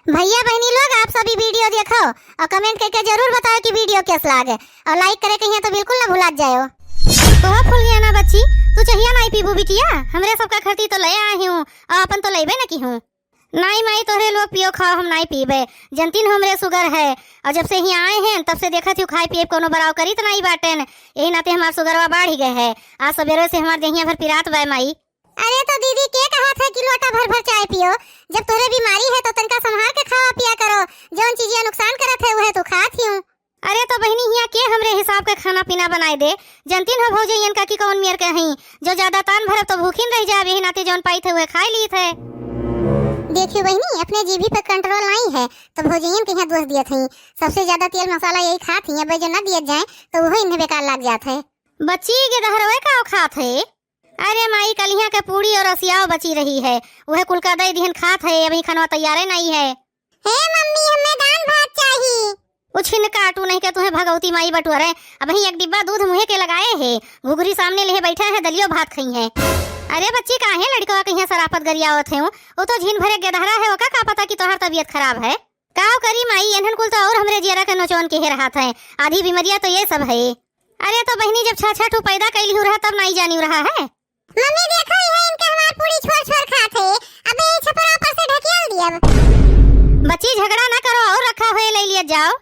भैया बहनी लोग आप सभी वीडियो देखो और कमेंट करके जरूर बताओ कि वीडियो कैसा लागे और लाइक करे कहिए तो बिल्कुल ना भुला जाओ। तो फूल गया ना बच्ची, तू चाहिए ना पीबू बिटिया, हमरे सबका खर्ची तो ले आई हूँ और अपन तो लेबे न की हूँ। नहीं माई तोहरे लोग पियो खाओ, हम नहीं पीबे, जनतीन हमरे शुगर है और जब से यहाँ आए हैं तब से देखा थी खाई पिए कोनो बराव करी तो नहीं बाटेन, यही नाते हमार शुगरवा बढ़ ही गए है। आज सवेरे से हमार देहिया भर पिरात बा माई। अरे तो दीदी के कहा था कि लोटा भर भर चाय पियो, जब तोरे बीमारी है तो तनका संभाल के खावा पिया करो, जौन चीजें नुकसान करत है वह तो खात ही हूँ। अरे तो बहनी हिया के हमरे हिसाब का खाना पीना बनाए दे, जनतीन हो भौजैयन का की कौन मेर के हई, जो ज्यादा तान भरब तो भूखीन रह जाए, यही नाते जौन पाई थे वह खाई ली थे। देखियो बहनी अपने जीभी पे कंट्रोल नहीं है तो भौजैयन के यहाँ दोष दिए थे, सबसे ज्यादा तेल मसाला यही खात ही, अब जो न दिए जाए तो वही इन्हें बेकार लग जाते है। बच्ची के दहरवे का खात है। अरे माई कलिया के पूड़ी और रसियाओ बची रही है, वह कुल का दई दिहन खात है, अभी खाना तैयार नहीं है। हे मम्मी हमें दाल भात चाहिए। उछिन काटू नहीं के तुम्हें भगवती माई बटुरे, अब ही एक डिब्बा दूध मुँह के लगाए है, घुघरी सामने ले बैठा है, दलियो भात खाई है। अरे बच्ची काहे लड़का कहीं सरापत गरियावत है, वो तो झीन भरे गेदहरा है, वो का पता कि तोहर तबीयत खराब है। काव करी माई एनहन कुल तो और हमरे जियरा के नचोन के रहा था, आधी बीमारियां तो ये सब है। अरे तो बहनी जब छह छह पैदा कैली रहा तब नहीं जानी रहा है। मम्मी देखो ये इनके हमार पूरी छोड़ खाते, अबे छपरा पर से ढकेल दिया। बच्ची झगड़ा ना करो और रखा हुए ले लिया जाओ।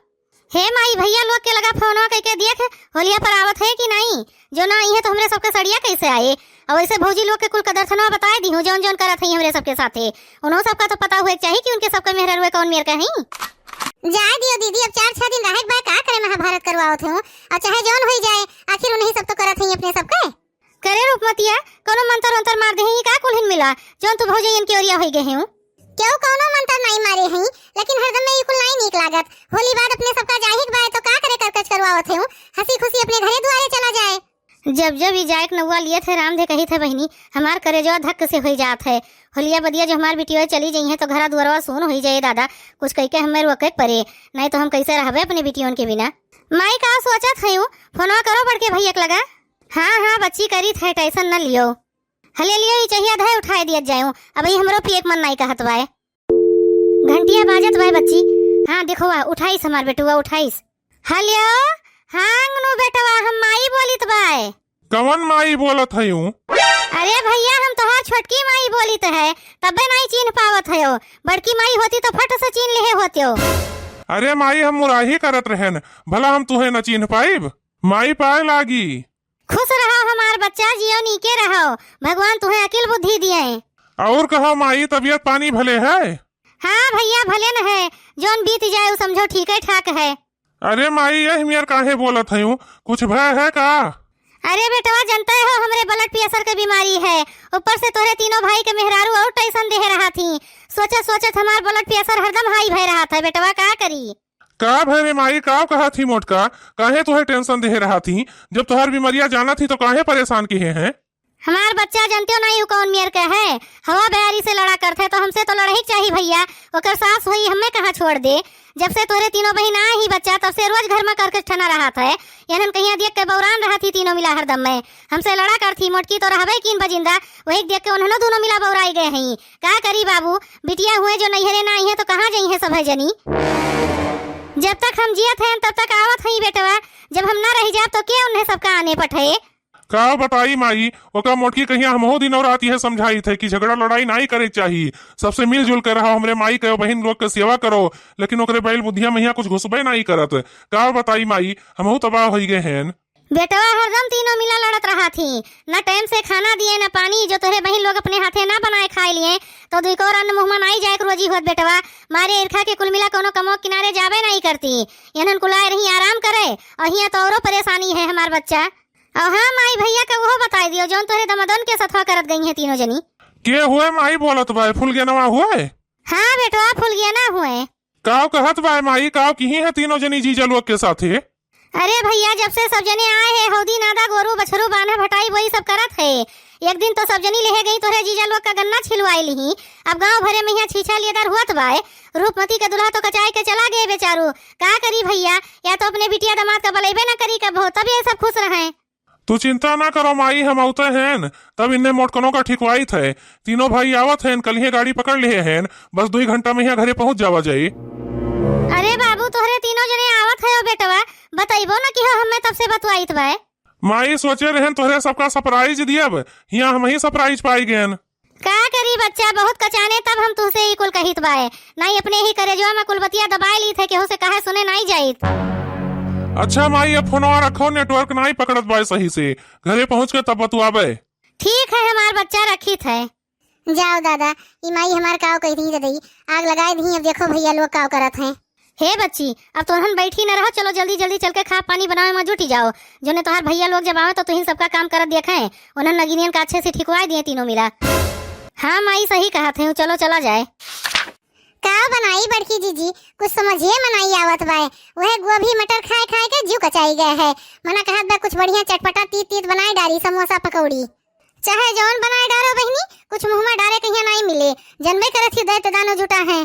हे माई भैया लोग के लगा फोनवा करके देख होलिया पर आवत है कि नहीं, जो ना आई है तो हमरे सबके सड़िया कैसे आए, और वैसे भौजी लोग के कुल का दर्शनवा बताए दी हूँ जौन जौन करत है हमरे सबके साथे, उन्हों सबका तो पता हुए चाहिए कि उनके सबके मेहर हुए कौन मेर कहीं। जाए दियो दीदी, अब 4-6 दिन रहे बा का करे महाभारत करवावत हूँ, और चाहे जौन हो जाए आखिर उन्हीं सब तो करत है अपने सबके। करे रूपमतिया कोनो मंत्र अंतर मार दे ही का कुलहिन मिला जोन तू भौजैयन की ओरिया होई गए हूं। क्यों कोनो मंत्र नहीं मारे हई, लेकिन हरदम में ई कुल नहीं नीक लागत, होली बाद अपने सबका जाहिक बाय तो का करे करकच करवावत हूं, हंसी खुशी अपने घरे दुआरे चला जाए। जब जब ई जायक नौवा लिए थे राम दे कही थे बहनी, हमार करे जो धक्क से हो जात है। होलिया बदिया जो हमार बिटिया चली गई है तो घरा दुआरवा सुन हो जाए दादा, कुछ कह के हमें रोके परे, नहीं तो हम कैसे रहबे अपने बिटियों के बिना। माई का सोचत हई फोनवा करो बढ़ के भैया लगा। हाँ बच्ची करी थे, टेंशन न लियो, हले लियो ही चाहिए धाय उठाए दिया जाऊं, अब ही हमरो पिए मन नहीं कहत बाय। घंटिया बाजत बाय बच्ची, हाँ देखो उठाइस हमार बेटुआ उठाइस। हलियो हांग नु बेटवा हम माई बोलित बाय। कवन माई बोलत है हूँ? अरे भैया हम तो छोटकी माई बोलित है, तबे नहीं चिन्ह पावत है, बड़की माई होती तो फट से चिन्ह ले होते हो। अरे माई हम मुराही करत रहन, भला हम तुहे न चिन्ह पाइब, माई पाए लागी। खुश रहो हमार बच्चा, जियो नीके रहो, भगवान तुम्हें अकिल बुद्धि दिए। और कहा माई तबीयत पानी भले है? हाँ भैया भले न है, जोन बीत जाए वो समझो ठीक है ठाक है। अरे माई यह मेर काहे बोलत है, कुछ भय है का? अरे बेटवा जानते हो हमरे ब्लड प्रेशर की बीमारी है, ऊपर से तोरे तीनों भाई के मेहरारू और टेंशन दे रहा थी, सोचत हमार ब्लड प्रेशर हरदम हाई भय रहा था, बेटवा का करी। का भरे माई का कहा थी मोटका, काहे तुहे टेंशन दे रहा थी, जब तुहार बीमारियां जाना थी तो काहे परेशान किए हैं? हमार बच्चा जानते हो नहीं कौन मेर के है, हवा बयारी से लड़ा करते तो हमसे तो लड़ाई चाहिए भैया, ओकर सास हुई हमें कहाँ छोड़ दे। जब से तोरे तीनों बहन आए ही बच्चा तब से रोज घर में करके ठना रहा था, यानी कहीं देख के बौरान रहा थी, तीनों मिला हरदम में हमसे लड़ा कर थी, मोटकी तो रहबे किन बजिंदा, वही देख के उन्होंने दोनों मिला बौराई गए हैं। का करी बाबू, बिटिया हुए जो नैहरे ना आई है तो कहाँ जाई है सब है जनी। जब तक हम जियत हैं तब तक आवत हई बेटवा, जब हम ना रह जाब तो क्या उन्हें सबका आने पठे। का बताई माई, ओका मोटकी कहिया हमहो दिन और रात यह समझाई थे कि झगड़ा लड़ाई नहीं करे चाहिए, सबसे मिलजुल कर रहा, हमरे माई के बहन लोग के सेवा करो, लेकिन ओकरे बैल बुद्धिया में कुछ घुसबे नहीं करत। का बताई माई हमहू तबाह हो गए हैं। बेटवा हरदम तीनों मिला लड़त रहा थी, न टाइम से खाना दिए न पानी, जो तोरे बहन लोग अपने हाथे ना बनाए खाए लिए तो दुई और अन्न मुँह में नहीं जाए रोजी होत बेटवा, मारे ईर्खा के कुल मिला कोनो कमो किनारे जावे नहीं करती, यहन कुलाए रही आराम करे, और यहाँ तो औरो परेशानी है हमार बच्चा। और हाँ माई भैया का वो बता दियो जौन तोरे दमदन के सथवा करत गई है तीनों जनी। के हुए माई बोलत बाय, फूल गया नवा हुए? हाँ बेटवा फूल गया ना हुए। काव कहत बाय माई, काव की है तीनों जनी जीजा लोग के साथे? अरे भैया जब से सब जने आए हैं, हौदी नादा गोरू बछरू बांधा भटाई वही सब करत है, एक दिन तो सब जनी ले गई तोरे जीजा लोग का गन्ना छिलवाई ली, अब गांव भरे में यहाँ छीछा लिएदार हुआ बाय, रूपमती के दुल्हा तो कचाई के चला गए बेचारू, का करी भैया, या तो अपने बिटिया दामाद का बलेबे न करी कब हो, तब ये सब खुश रहे। तू चिंता ना करो माई, हम औते हैं तब इन्हें मोटकनों का ठिकवाई थे। तीनों भाई आवत हैं, कल ही गाड़ी पकड़ लिए हैं, बस 2 घंटा में यहाँ घरे पहुंच जावा जाई। अरे बाबू तोहरे तीनों जने आवत है बेटवा, बताइबो ना कि हमें तब से बतवाइत बा। माई सोचे रहन तोहरे सबका सरप्राइज दियब, यहाँ हम ही सरप्राइज पाई गए। का करी बच्चा, बहुत कचाने तब हम तुझसे ही कुल कहित बाए, नहीं अपने ही करे जो मैं कुलबतिया दबाए ली थे केहू से कहे सुने नहीं जाइत। अच्छा माई, अब फोनवा रखो, नेटवर्क नहीं पकड़त बाय सही से, घरे पहुंच के तब बतुआबे। ठीक है हमार बच्चा रखी थे। जाओ दादा, ई माई हमार काव कही दी दई, आग लगाए दी, अब देखो भैया लोग काव करत हैं। हे बच्ची, अब तोहन बैठी न रहो, चलो जल्दी जल्दी चल के खा पानी बनावे में जुटी जाओ। जो ने तोहार भैया लोग जब आवे तो तुहिन सबका काम करत देखे, उन्हें नगिनियन का अच्छे से ठिकवाई दिए तीनों मिला। हाँ माई सही कहा थे, चलो चला जाए। का बनाई बड़की जीजी, कुछ समझिए मनाई आवत बाय, वह गोभी मटर खाए खाए के जीव कचाई गए है। मना कहत बा कुछ बढ़िया चटपटा तीत तीत बनाए डाली, समोसा पकौड़ी चाहे जौन बनाए डालो बहनी, कुछ मुंह में डाले कहीं नहीं मिले, जनबे करत ही दैत दानो जुटा है।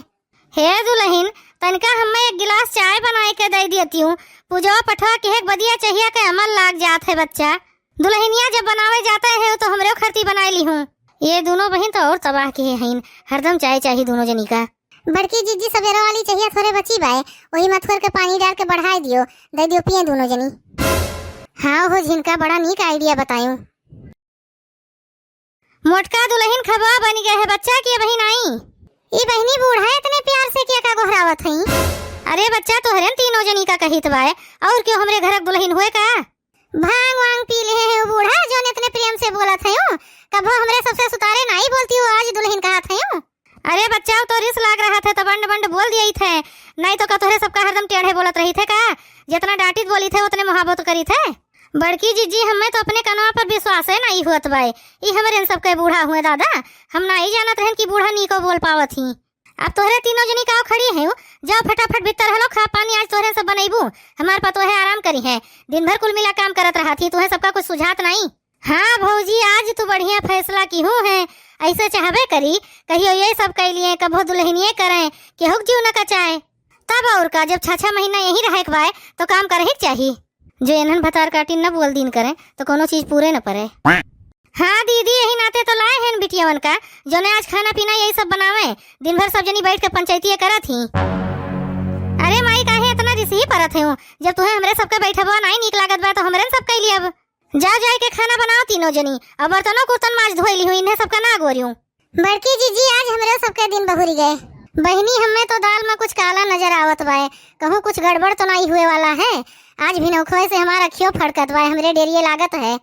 हे दुल्हन, तनका हमें एक गिलास चाय बनाए के दे देती हूँ, पूजवा पठवा के एक बदिया चाहिए के अमल लाग जात है बच्चा। दुल्हनिया जब बनावे जाते हैं तो हमरे खरती बनाए ली हूँ। ये दोनों बहन तो और तबाह के हैं, हरदम चाय चाहिए दोनों जनी का। बड़की जीजी सवेरा वाली चाहिए थोड़े बची बाए, वही मथुर के पानी डाल के बढ़ाई दियो, दे दियो पिए दोनों जनी। हाँ हो झिनका बड़ा नीक आइडिया बतायूं। मोटका दुल्हन खबा बन गया है बच्चा की बहन आई। ये बहनी बूढ़ा इतने प्यार से क्या का गोहरावत हई। अरे बच्चा तो हरन तीनों जनी का कहित बाए, और क्यों हमरे घर दुल्हन हुए का। भांग वांग पी ले है वो बूढ़ा जो इतने प्रेम से बोलत है, कब हमरे सबसे सुतारे नहीं बोलती हो, आज दुल्हन कहत है। अरे बच्चा तो रिस लाग रहा था तो बंड बंड बोल दिए थे, नहीं तो का तोहरे सबका हरदम टेढ़े बोलत रही थे का, जितना डांटित बोली थे उतने मोहब्बत करी थे। बड़की जीजी हमें तो अपने कनवा पर विश्वास है नहीं हुआ बाई, ये हमारे सबके बूढ़ा हुए दादा, हम नहीं जानत रहन कि बूढ़ा नी को बोल पावत ही। अब तोहरे तीनों जनी का खड़ी है, जाओ फटाफट भीतर हलो, खा पानी आज तोहरे सब बनैबू, हमार पतो है आराम करी है, दिन भर कुल मिला काम करत रहा थी, तुम्हें सबका कुछ सुझात नहीं। हाँ भौजी, आज तू बढ़िया फैसला की हूँ है, ऐसे चाहबे करी कहियो ये सब कह लिए, कभो दुल्हनिये करें कि हुक जीव न कचाए, तब और का जब 6 महीना यही रहे पाए तो काम करे ही चाहिए। जो इन्हन भतार काटिन न बोल दिन करें तो कोनो चीज पूरे न पड़े। हाँ दीदी, यही नाते तो लाए हैं बिटियावन का, जो ने आज खाना पीना यही सब बनावे, दिन भर सब जनी बैठ के पंचायती करत थी। अरे माई काहे इतना रिसी परत है, जब तुम्हें हमरे सबके बैठबा नहीं नीक लागत बा तो हमरे सब कह लिया। अब जाओ जाए के खाना बनाओ तीनों जनी, अब बर्तनों कुर्तन माज धोइली हुई, इन्हें सबका ना गोरियूं। बड़की जीजी आज हमरे सबके दिन बहुरी गए, बहनी हमें तो दाल में कुछ काला नजर आवत बाए, कहूँ कुछ गड़बड़ तो नहीं हुए वाला है, आज भी नौखोए से हमारा अखियों फड़कत बाए, हमरे डेरिए लागत है।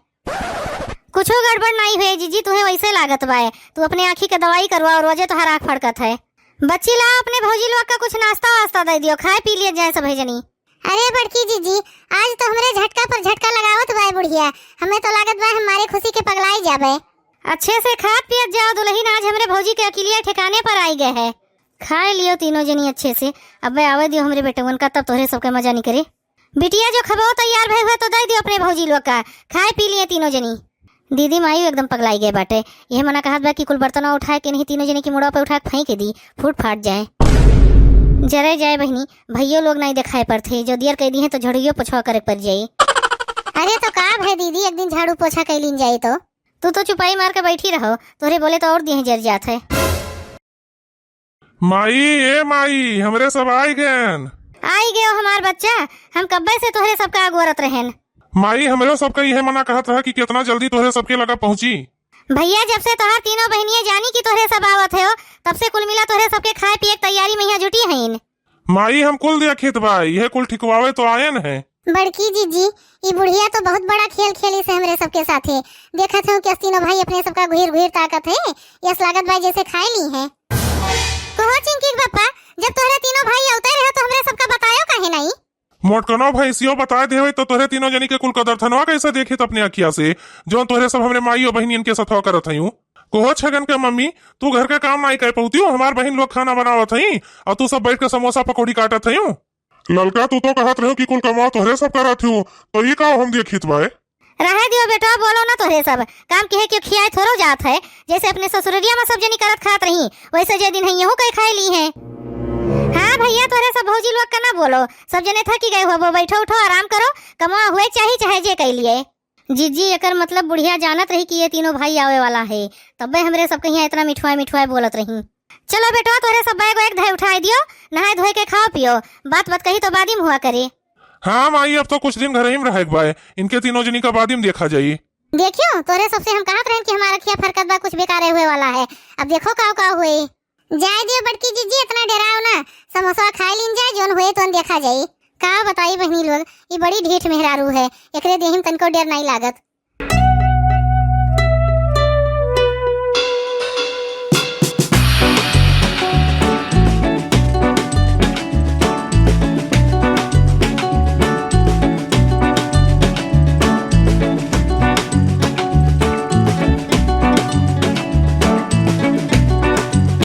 कुछ गड़बड़ नहीं हुए जीजी, तुम्हें वैसे लागत बाए, तू अपने आँखी के दवाई करवा और रोजे तुम्हारा आँख फड़कत है। बच्ची ला अपने भौजी लोग का कुछ नाश्ता वास्ता दे दियो, खाए पी लिए जाए सब जनी। अरे बड़की जीजी, आज तो हमरे झटका पर झटका लगावत बाए बुढ़िया, हमें तो लागत बा हमारे खुशी के पगलाई जाबे। अच्छे से खा पियत जाओ दुल्हन, आज हमरे भौजी के अकेलिया ठिकाने पर आई गए है, खाए लियो तीनों जनी अच्छे से। अब आवे दियो हमरे बेटवन का, तब तोहरे सबके मजा नहीं करे। बिटिया जो खबो तैयार भई हुआ तो दे दियो अपने भौजी लोग का, खाए पी लिए तीनों जनी। दीदी माई एकदम पगलाई गए बाटे, यह मना कहत बा कि कुल बर्तन उठाए के नहीं, तीनों जनी की मुड़ा पे उठा के फेंक दी, फूट फाट जाए। जरे जाए बहनी, भैया लोग नहीं दिखाए पर थे, जो दियर कह दी है तो झड़ियो पोछा करे पर जाए। अरे तो का है दीदी, एक दिन झाड़ू पोछा कैलिन जाए तो तू तो चुपाई मार के बैठी रहो, तोरे बोले तो और दिए जर जात है। माई ए माई, हमरे सब आई गए। आई गए हमार बच्चा, हम कब्बे से तोहरे सबका अगोरत रहेन। माई हमरे सबका यह मना कहत रहा कि कितना जल्दी तोहरे सबके लगा पहुंची। भैया जब से तोहार तीनों बहनियां जानी कि तोहरे सब आवत है, तब से कुल मिला तोहरे सबके खाए पिए तैयारी में यहाँ जुटी हैं। माई हम कुल देखित बा, यह कुल ठिकवावे तो आयन है। बड़की जीजी, ये बुढ़िया तो बहुत बड़ा खेल खेली से हमरे सबके साथे, देखत हूँ कि तीनों भाई अपने सबका घुर घुर ताकत है, यस लागत भाई जैसे खाए ली है। कहो चिंकी पापा, जब तोहरे तीनों भाई औते रहे तो हमरे सबका बतायो काहे नहीं। मोटकनो भैंसियों बता दे तो तोहरे तीनों जनी के कुल कदर थनवा कैसे देखित अपने अखिया से, जो तोहरे सब हमरे माई और बहनियन के साथ करत हयूं। कोहो छगन के मम्मी, तू घर का काम नहीं कर पाती हो, हमार बहन लोग खाना बनावत हई और तू सब बैठ के समोसा पकौड़ी काटत हयूं। ललका तू तो कहत रहो कि कुल कमाओ तोहरे सब करत हूं, तो ये का हम देखित बाए। रहे दियो बेटा, बोलो ना तोहरे सब काम के है क्यों खियाए थोड़ो जात है, जैसे अपने ससुररिया में सब जनी करत खात रही, वैसे जे दिन है यहू कई खाए ली है। हाँ भैया, तोहरे सब भौजी लोग का ना बोलो, सब जने थकी गए हो, बैठो उठो आराम करो, कमा हुए चाहे चाहे जे कह लिए। जीजी एकर मतलब बुढ़िया जानत रही कि ये तीनों भाई आवे वाला है, तब्बे हमरे सबके यहाँ इतना मिठुआ मिठुआ बोलत रही। चलो बेटवा तोरे सब बैग एक धय उठाई दियो, नहाए धोए के खाओ पियो, बात बात कही तो बादी में हुआ करे। हाँ माई अब तो कुछ दिन घर ही में रहे बाय, इनके तीनों जनी का बादी में देखा जाई। देखियो तोरे सबसे हम कहत रहे कि हमारा खिया फरकत बा कुछ बेकारे हुए वाला है, अब देखो का हुए। जाए दियो बड़की जीजी इतना डराओ ना, समोसा खाई लीन जाए जोन हुए तो देखा जाई। का बताई बहनी लोग, ये बड़ी ढीठ मेहरारू है, एकरे देहिम तनको डर नहीं लागत।